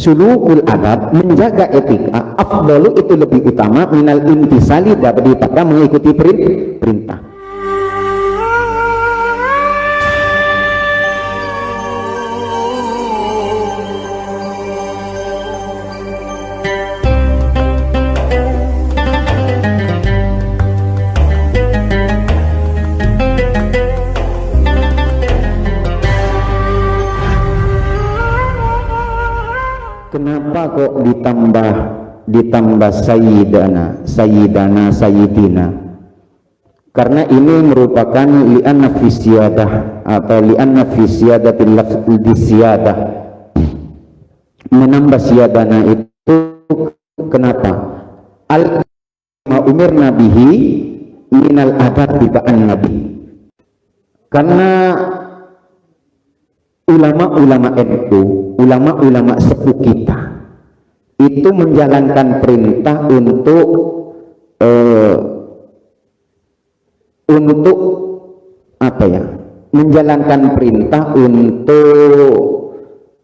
sulukul adab, menjaga etika, afdalu itu lebih utama minal intisali daripada mengikuti perintah. Kenapa kok ditambah sayyidina? Karena ini merupakan li'anna fi siyadah atau li'anna fi siyadatil lafzi siyadah. Menambah siyadana itu kenapa? Al-ma umirna bihi minal adab ba'an nabi. Karena ulama-ulama NU, ulama-ulama sepuh kita itu menjalankan perintah untuk apa ya? Menjalankan perintah untuk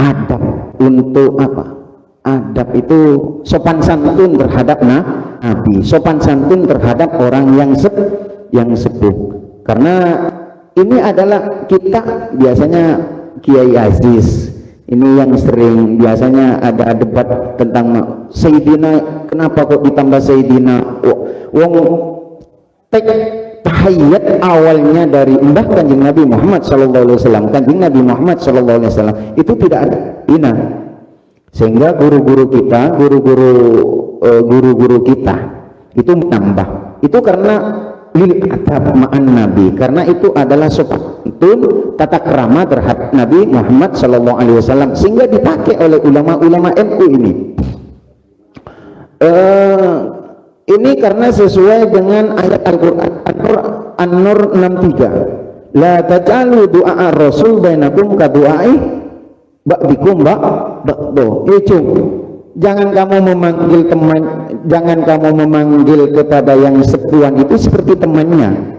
adab, untuk apa? Adab itu sopan santun terhadap nabi, sopan santun terhadap orang yang sepuh. Karena ini adalah kita biasanya Kiai Aziz ini yang sering biasanya ada debat tentang Sayyidina, kenapa kok ditambah Sayyidina? Wong tahiyyat awalnya dari mbah Kanjeng Nabi Muhammad SAW, Kanjeng Nabi Muhammad SAW itu tidak ada ina, sehingga guru-guru kita, guru-guru kita itu menambah itu karena lil adab ma'an nabi, karena itu adalah sopan tata krama terhadap Nabi Muhammad SAW, sehingga dipakai oleh ulama-ulama NU ini. Ini karena sesuai dengan ayat Al-Quran An-Nur 63, la taj'alu du'a rasul bainakum ka du'ai ba'dikum ba'do. Jangan kamu memanggil teman, jangan kamu memanggil kepada yang sepuan itu seperti temannya.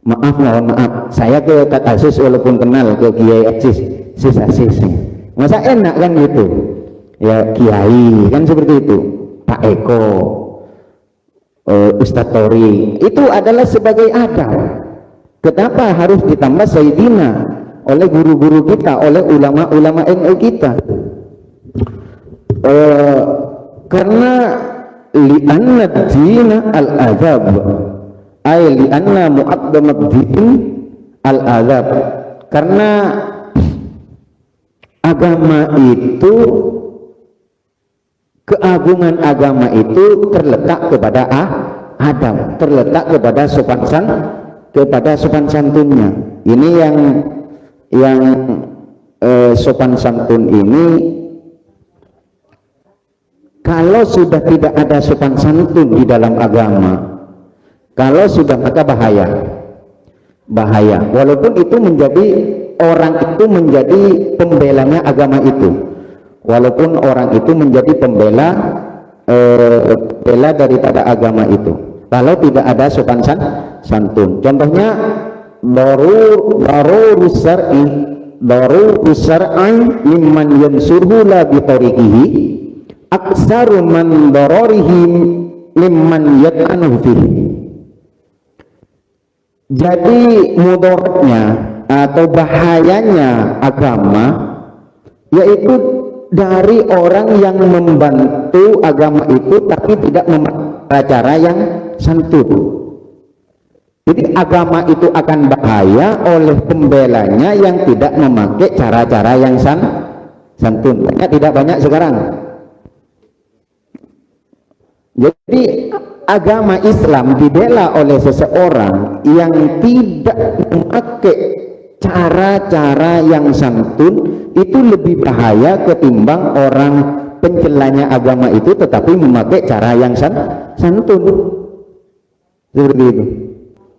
Maaf, mohon maaf, saya ke Kak Asis walaupun kenal ke Kiai Asis, masa enak kan gitu ya, Kiai kan seperti itu, Pak Eko, Ustadz Tori, itu adalah sebagai adab. Kenapa harus ditambah Sayyidina oleh guru-guru kita, oleh ulama-ulama NU kita? Karena li'anna dina al-adab, ay li'anna mu'addamad din al-adab, karena agama itu, keagungan agama itu terletak kepada adab, terletak kepada sopan santunnya. Ini yang sopan santun ini, kalau sudah tidak ada sopan santun di dalam agama, kalau sudah, maka bahaya. Walaupun itu menjadi, orang itu menjadi pembelanya agama itu, walaupun orang itu menjadi pembela daripada agama itu, kalau tidak ada sopan santun. Contohnya darurus syar'i mimman yansurhu la bi tariqihi aksaru man dararihim mimman yat'anuhu fihi. Jadi mudaratnya atau bahayanya agama yaitu dari orang yang membantu agama itu tapi tidak memakai cara yang santun. Jadi agama itu akan bahaya oleh pembelanya yang tidak memakai cara-cara yang santun. Tidak banyak sekarang. Jadi agama Islam dibela oleh seseorang yang tidak memakai cara-cara yang santun, itu lebih bahaya ketimbang orang pencelanya agama itu tetapi memakai cara yang santun. Seperti itu.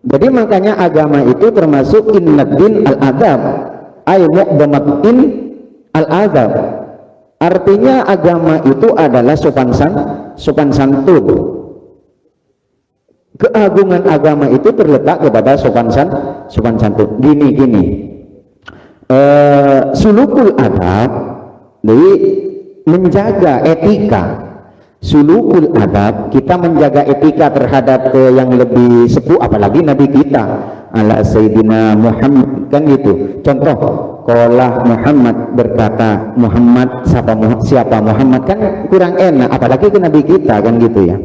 Jadi makanya agama itu termasuk innad-din al-adab, ay muqdamatin al-adab. Artinya agama itu adalah sopan santun. Keagungan agama itu terletak kepada sopan santun. Gini, sulukul adab, jadi menjaga etika, sulukul adab, kita menjaga etika terhadap yang lebih sepuh, apalagi Nabi kita ala Sayyidina Muhammad, kan gitu. Contoh, qala Muhammad, berkata Muhammad, siapa Muhammad, kan kurang enak, apalagi ke Nabi kita, kan gitu ya.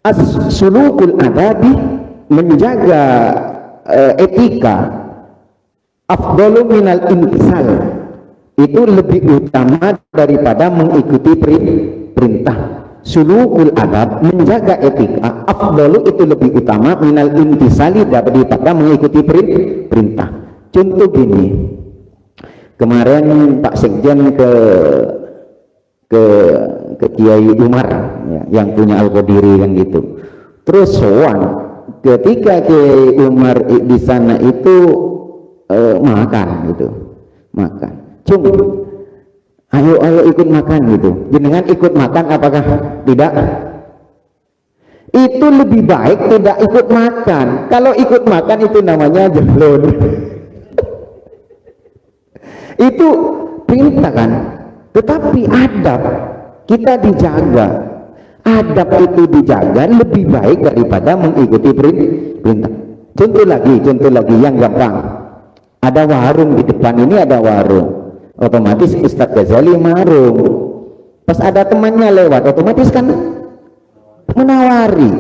As-sulukul adabi, menjaga etika, afdalu minal imtisal, itu lebih utama daripada mengikuti perintah. Sulukul adab, menjaga etika, afdalu, itu lebih utama minal imtisali, daripada mengikuti perintah. Contoh gini, kemarin Pak Sekjen ke Kiai Umar ya, yang punya Al-Qadiri, kan gitu. Terus sowan, ketika Kiai Umar di sana itu makan gitu, makan. Cung, ayo ikut makan gitu. Jenengan ikut makan apakah tidak? Itu lebih baik tidak ikut makan. Kalau ikut makan itu namanya jeblon. Itu perintah kan. Tetapi adab kita dijaga. Adab itu dijaga lebih baik daripada mengikuti perintah. Contoh lagi yang gampang. Ada warung di depan ini, ada warung. Otomatis Ustadz Ghazali marung. Pas ada temannya lewat, otomatis kan menawari.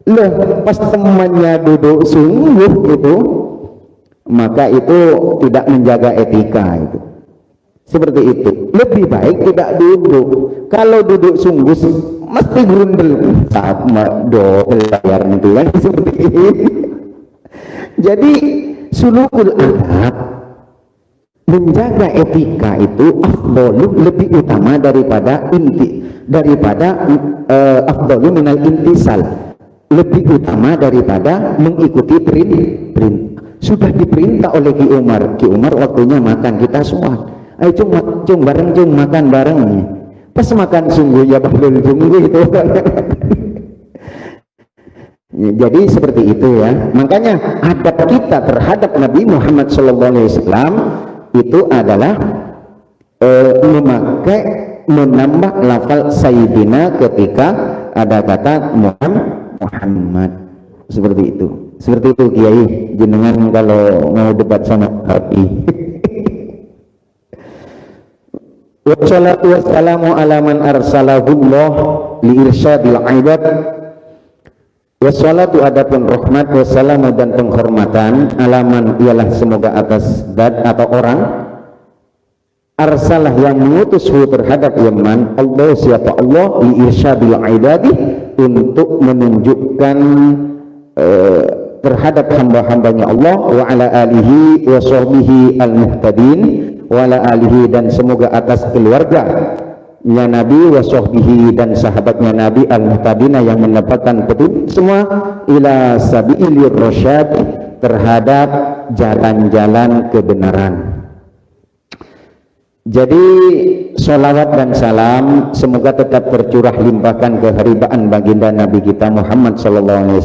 Loh, pas temannya duduk sungguh gitu, maka itu tidak menjaga etika itu. Seperti itu. Lebih baik tidak duduk. Kalau duduk sungguh mesti grundel saat layar itu kan, seperti ini. Jadi sulukul adab, menjaga etika itu afdalu, lebih utama daripada afdalu minal intisal, lebih utama daripada mengikuti perintah. Sudah diperintah oleh Ki Umar waktunya makan, kita semua ayo cung bareng, cung makan bareng. Pas makan sungguh ya bahlul sungguh itu. Jadi seperti itu ya. Makanya adab kita terhadap Nabi Muhammad SAW itu adalah menambah lafal Sayyidina ketika ada kata Muhammad. Seperti itu Kiai, jenengan kalau mau debat sama Nabi. Wassalatu wassalamu ala man arsalahullah li irsyadil ibad. Wassalatu, adapun rahmat, wassalamu dan penghormatan, alaman ialah semoga atas zat atau orang arsalah yang mengutushu terhadap Yaman, Allah, siapa Allah, li irsyadil ibadi, untuk menunjukkan terhadap hamba-hambanya Allah, wa ala alihi wa sahbihi al-muhtadin, wa ala alihi dan semoga atas keluarga ya Nabi, wa sahbihi dan sahabatnya Nabi, al-muhtadina yang mendapatkan petunjuk semua, ila sabilir rasyad, terhadap jalan-jalan kebenaran. Jadi sholawat dan salam semoga tetap tercurah limpahkan keharibaan baginda Nabi kita Muhammad SAW,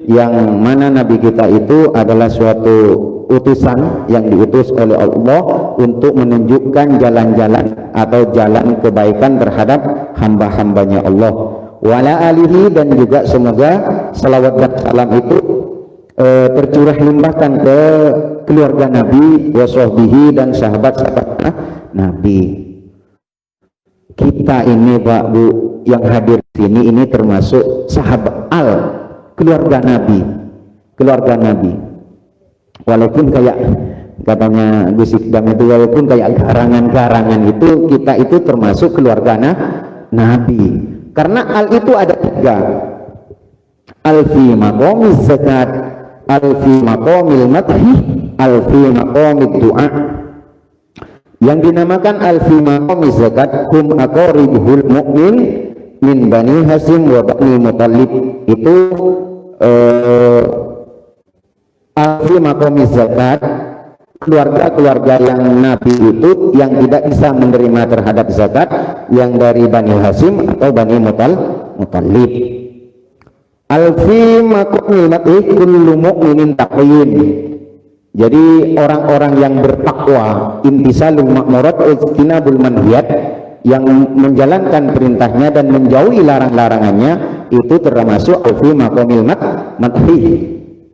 yang mana Nabi kita itu adalah suatu utusan yang diutus oleh Allah untuk menunjukkan jalan-jalan atau jalan kebaikan terhadap hamba-hambanya Allah. Wala alihi, dan juga semoga salawat dan salam itu tercurah limpahkan ke keluarga Nabi, wasahbihi dan sahabat-sahabat Nabi. Kita ini Pak Bu yang hadir di sini ini termasuk sahabat keluarga Nabi. Walaupun kayak katanya Gus Ikdam itu, walaupun kayak garangan-garangan itu, kita itu termasuk keluarga Nabi. Karena al itu ada tiga, al fi maqamis zakat, al fi maqamil madhi, al fi maqamid du'a. Yang dinamakan al fi maqamis zakat, hum aqribul mu'min min bani Hasim wa bani Muttalib, itu al-fi maqami zakat, keluarga-keluarga yang Nabi itu yang tidak bisa menerima terhadap zakat, yang dari Bani Hasim atau Bani Muttalib. Al-fi maqami kullu mu'minin taqiyyin. Jadi orang-orang yang bertakwa, intisalul ma'murat ijtinabul manhiyat, yang menjalankan perintahnya dan menjauhi larang-larangannya, itu termasuk fi maqamil madhi.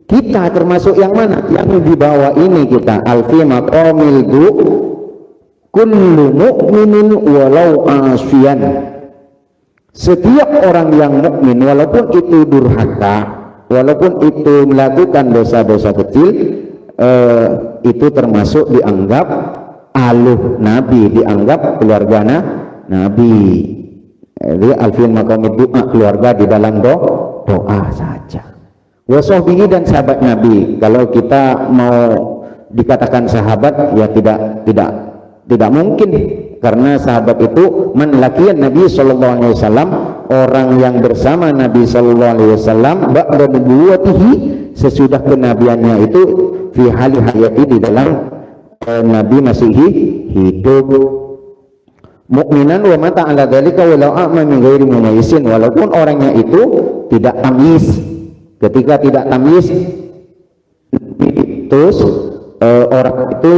Kita termasuk yang mana? Yang di bawah ini kita, alfi maqamil du kullu mu'minin walau asyian. Setiap orang yang mukmin, walaupun itu durhaka, walaupun itu melakukan dosa-dosa kecil, itu termasuk dianggap aluh Nabi, dianggap keluarga Nabi. Jadi alfin maqamid doa, keluarga di dalam doa saja. Wasahbihi, dan sahabat Nabi. Kalau kita mau dikatakan sahabat, ya tidak mungkin, karena sahabat itu man laqiyan Nabi sallallahu alaihi wasallam, orang yang bersama Nabi sallallahu alaihi wasallam ba'da nubuwwatihi, sesudah kenabiannya itu, fi hali hayati, di dalam Nabi masih hidup, mukminan wa mata ala dzalika walau a'ma min ghairi mumayyisin, walaupun orangnya itu tidak tamyiz. Ketika tidak tamyiz, terus orang itu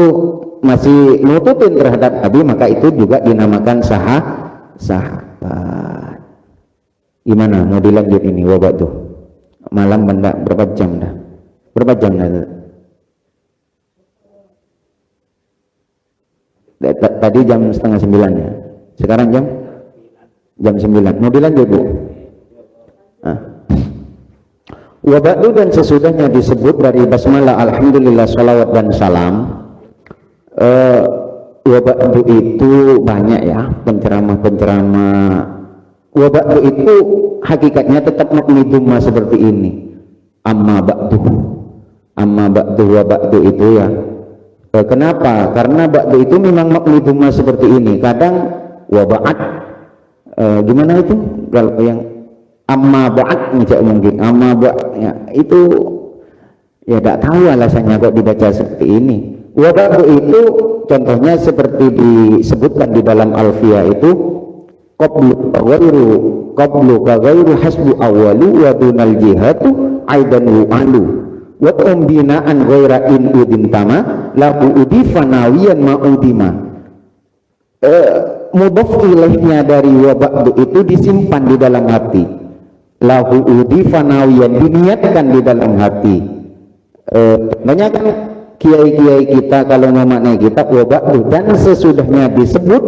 masih nutupin terhadap Nabi, maka itu juga dinamakan sahabat. Gimana mau dilanjut ini wabak tuh? Malam benda berapa jam dah? Berapa jam dah? Tadi jam 8:30 ya. Sekarang jam 9. Mau dilanjut, Bu? Wabadu, dan sesudahnya disebut dari basmalah, alhamdulillah, salawat dan salam. Wabadu itu banyak ya, penceramah. Wabadu itu hakikatnya tetap maqnidumma seperti ini. Amma ba'du wabadu itu ya. Kenapa? Karena ba'du itu memang maqnidumma seperti ini. Kadang waba'at, gimana itu? Kalau yang amma ba'at mungkin amma ya, itu ya tidak tahu alasannya kok dibaca seperti ini. Waba'du itu contohnya seperti disebutkan di dalam Alfiyah itu, qablu ghairu hasbu awalu wa dunal jihatu aidan wa'alu wa binaan ghaira in udin tama lahu udifa nawiyan ma'udima. Mudhaf ilaihnya dari waba'du itu disimpan di dalam hati, lahu udifa nawiyan, diniatkan di dalam hati. Banyak kan kiai-kiai kita kalau memaknai kitab waba'du, dan sesudahnya disebut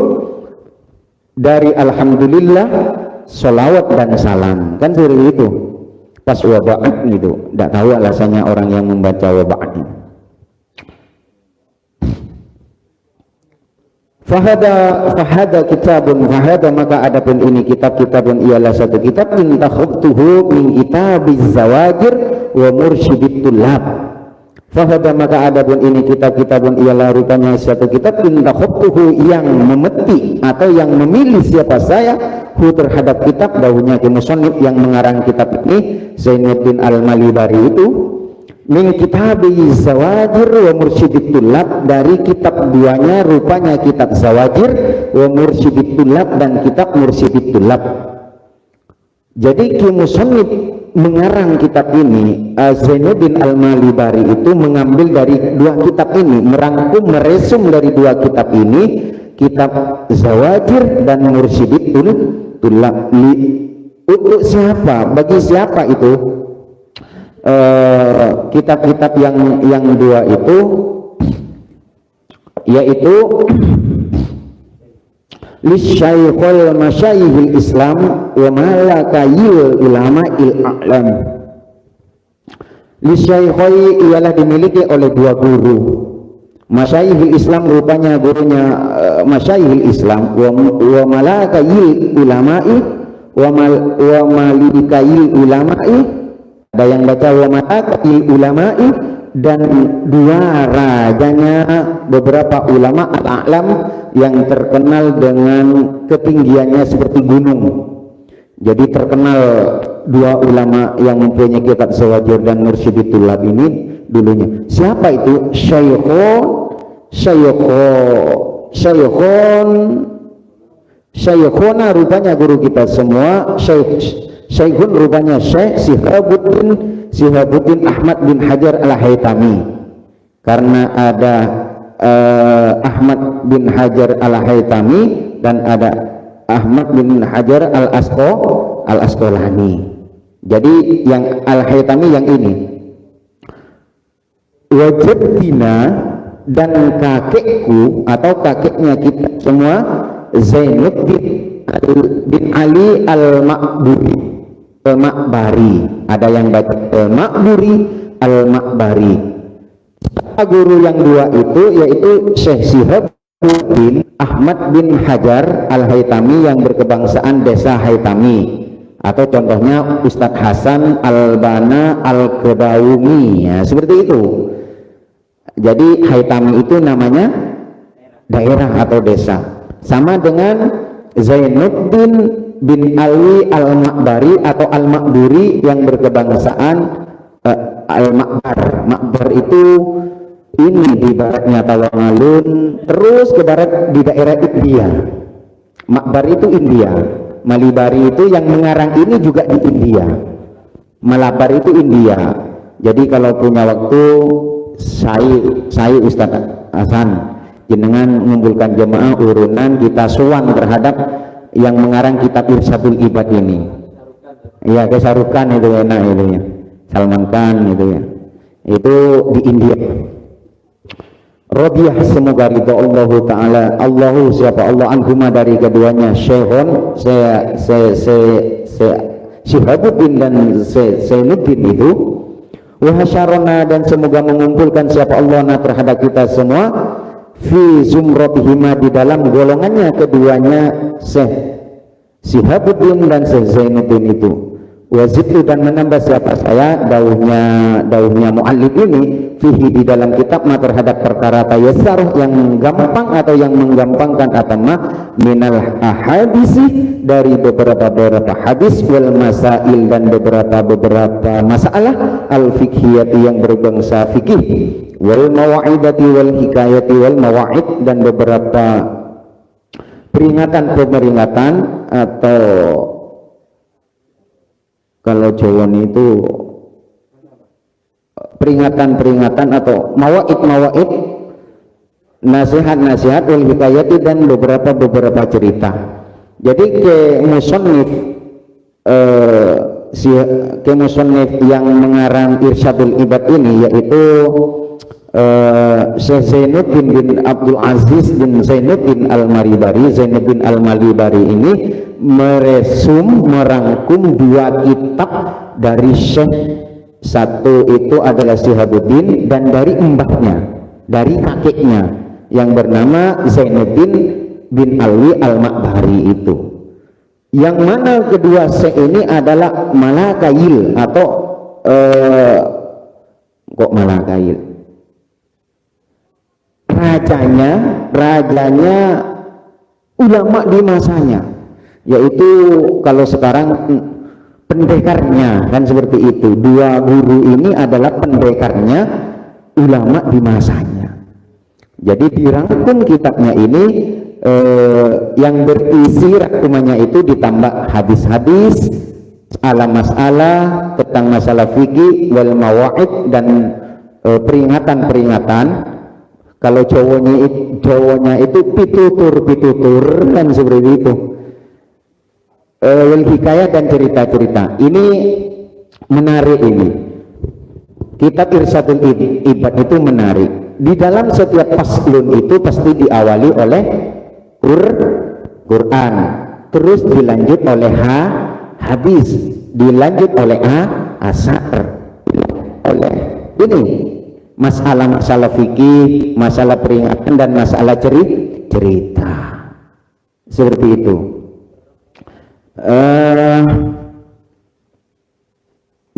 dari alhamdulillah, sholawat dan salam, kan seperti itu. Pas waba'at gitu, tidak tahu alasannya orang yang membaca waba'at. Fahada kitabun, maka adapun ini kitabun ialah satu kitab, intakhubtuhu min kitabiz zawajir wa mursyidit tullab. Fahada, maka adapun ini kitabun ialah rupanya satu kitab, intakhubtuhu, yang memeti atau yang memilih siapa saya, hu terhadap kitab, dahunya musannif yang mengarang kitab ini, Zainuddin Al-Malibari itu, min kitabiz zawajir wa mursyidit tullab, dari kitab duanya rupanya kitab zawajir wa mursyidit tullab, dan kitab mursyidit tullab. Jadi musannif mengarang kitab ini, Zainuddin Al-Malibari itu mengambil dari dua kitab ini, merangkum, meresum dari dua kitab ini, kitab Zawajir dan Mursyidit Tullab. Untuk siapa? Bagi siapa itu? Kitab-kitab yang dua itu, yaitu lisyaikhul masyayikhil Islam wa malakayil ulama'il a'lam. Lisyaikhi ialah dimiliki oleh dua guru. Masyayikhil Islam rupanya gurunya masyayikhil Islam, wa malakayil ulama'i wa malikayil ulama'i, ada yang baca wa malakayil ulama'i, dan dua rajanya beberapa ulama al-a'lam yang terkenal dengan ketinggiannya seperti gunung. Jadi terkenal dua ulama yang mempunyai kitab Zawajir dan Mursyidit Tullab ini dulunya. Siapa itu? Syekhona rupanya guru kita semua. Syekhun rupanya Syekh Sihabuddin Ahmad bin Hajar Al-Haytami. karena ada Ahmad bin Hajar al-Haytami dan ada Ahmad bin Hajar al-Asqalani. Jadi yang al-Haytami yang ini, wajadina, dan kakekku atau kakeknya kita semua, Zainuddin bin Ali al-Ma'bari, ada yang baca al-Ma'buri, al-Ma'bari. Guru yang dua itu yaitu Syekh Shihabuddin Ahmad bin Hajar al-Haytami yang berkebangsaan desa Haytami, atau contohnya Ustadz Hasan al-Bana al-Qadawumi, ya, seperti itu. Jadi Haytami itu namanya daerah atau desa, sama dengan Zainuddin bin Ali al-Ma'bari atau al-Ma'buri yang berkebangsaan al-Ma'bar. Ma'bar itu ini di baratnya Tawangalun, terus ke barat di daerah India. Ma'bar itu India, Malibari itu yang mengarang ini juga di India, Malabar itu India. Jadi kalau punya waktu, saya Ustadz Hasan jenengan mengumpulkan jemaah urunan kita suan terhadap yang mengarang kitab Irsyadul Ibad ini. Iya, kesarukan itu enak itu ya, Salman Khan itu ya, itu di India. Radiyah, semoga ridha Allah Ta'ala, Allahu siapa Allah anhuma dari keduanya, Syekhon Shihabuddin dan Zainuddin itu, wahasyarona, dan semoga mengumpulkan siapa Allah terhadap kita semua, fi zumratihima, di dalam golongannya keduanya Syekh Shihabuddin dan Syekh Zainuddin itu. Wazidtu, dan menambah siapa saya, dauhnya mu'allif ini, fihi, di dalam kitab, terhadap perkara tayassar, yang gampang atau yang menggampangkan atama, minal ahadisi, dari beberapa hadis, wal masail, dan beberapa masalah, al fiqhiyati, yang berbangsa fikih, wal mawa'idati wal hikayati wal mawa'id, dan beberapa peringatan atau kalau Jawa itu peringatan atau mawaid, nasihat wal hikayati, dan beberapa cerita. Jadi ke musannif yang mengarang Irsyadul Ibad ini yaitu Syekh Zainuddin bin Abdul Aziz bin Zainuddin al-Malibari. Zainuddin al-Malibari ini merangkum dua kitab dari Syekh, satu itu adalah Shihabuddin, dan dari mbahnya, dari kakeknya yang bernama Zainuddin bin Ali al-Ma'bari itu, yang mana kedua Syekh ini adalah Malakail atau kok Malakail, rajanya ulama di masanya, yaitu kalau sekarang pendekarnya, kan seperti itu. Dua guru ini adalah pendekarnya ulama di masanya. Jadi dirangkum kitabnya ini, yang berisi rangkumannya itu ditambah hadis-hadis, masalah tentang masalah fikih, wal mawa'id, dan peringatan. Kalau Jawanya itu pitutur kan seperti itu. Wal hikayah, dan cerita-cerita. Ini menarik ini. Kitab Irsyadul Ibad itu menarik. Di dalam setiap faslun itu pasti diawali oleh Quran, terus dilanjut oleh hadis, dilanjut oleh asar, oleh ini masalah fikih, masalah peringatan, dan masalah cerita. Seperti itu.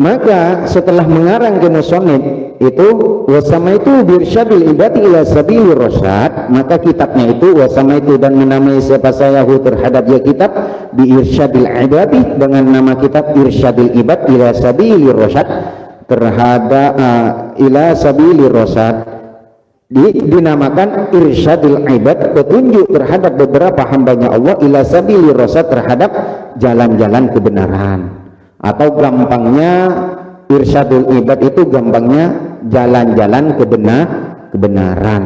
Maka setelah mengarang ke musannif itu, wasama itu birsyadil ibadi ila sabilir rasyad, maka kitabnya itu wasama itu, dan menamai siapa saya terhadap ya kitab bi irsyadil ibadi, dengan nama kitab Irsyadil Ibad ila sabilir rasyad, terhadap ila sabilir rasyad, dinamakan Irsyadil Ibad, petunjuk terhadap beberapa hambanya Allah, ila sabilir rasyad, terhadap jalan-jalan kebenaran. Atau gampangnya Irsyadul Ibad itu gampangnya jalan-jalan kebenaran.